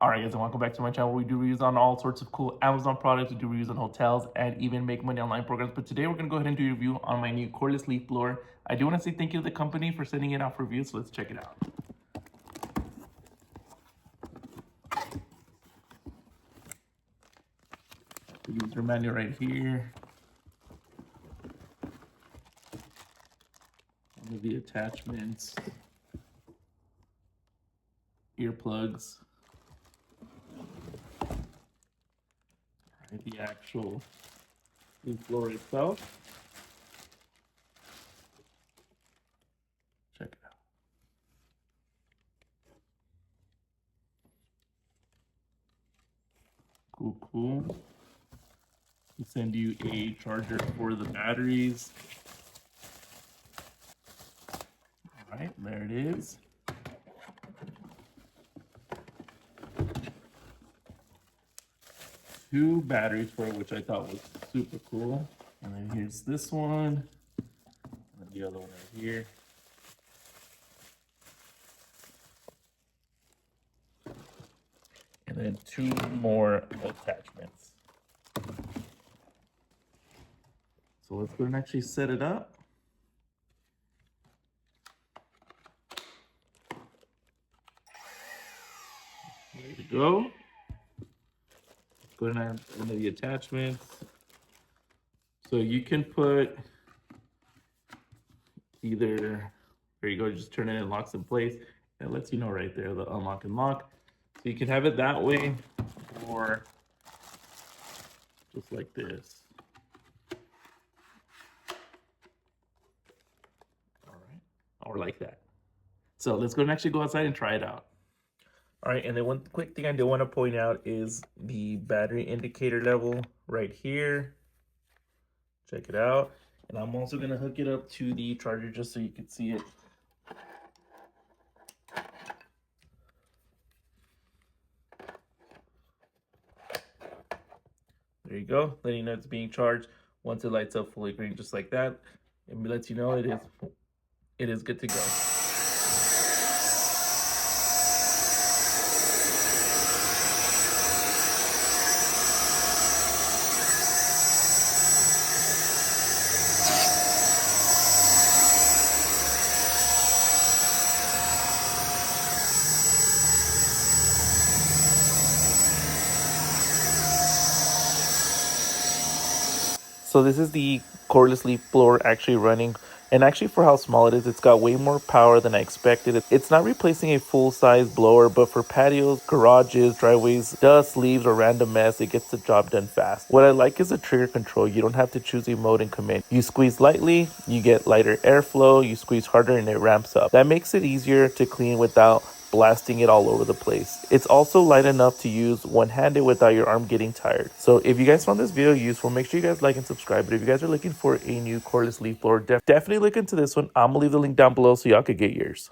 Alright guys, and welcome back to my channel where we do reviews on all sorts of cool Amazon products, we do reviews on hotels, and even make money online programs. But today we're going to go ahead and do a review on my new cordless leaf blower. I do want to say thank you to the company for sending it out for review, so let's check it out. The user manual right here. One of the attachments. Earplugs. The actual leaf blower itself. Check it out. Cool. We send you a charger for the batteries. All right, there it is. Two batteries for it, which I thought was super cool. And then here's this one, and the other one right here. And then two more attachments. So let's go and actually set it up. There we go. Go ahead and add one of the attachments. So you can put either, there you go, just turn it and locks in place. It lets you know right there, the unlock and lock. So you can have it that way or just like this. All right, or like that. So let's go and actually go outside and try it out. All right, and then one quick thing I do want to point out is the battery indicator level right here. Check it out. And I'm also going to hook it up to the charger just so you can see it. There you go, letting you know it's being charged. Once it lights up fully green just like that, it lets you know it is good to go. So this is the cordless leaf blower actually running, and actually for how small it is, it's got way more power than I expected. It's not replacing a full-size blower, but for patios, garages, driveways, dust, leaves, or random mess, it gets the job done fast. What I like is the trigger control. You don't have to choose a mode and command. You squeeze lightly, you get lighter airflow, you squeeze harder and it ramps up. That makes it easier to clean without blasting it all over the place. It's also light enough to use one-handed without your arm getting tired. So if you guys found this video useful, make sure you guys like and subscribe. But if you guys are looking for a new cordless leaf blower, definitely look into this one. I'm gonna leave the link down below so y'all could get yours.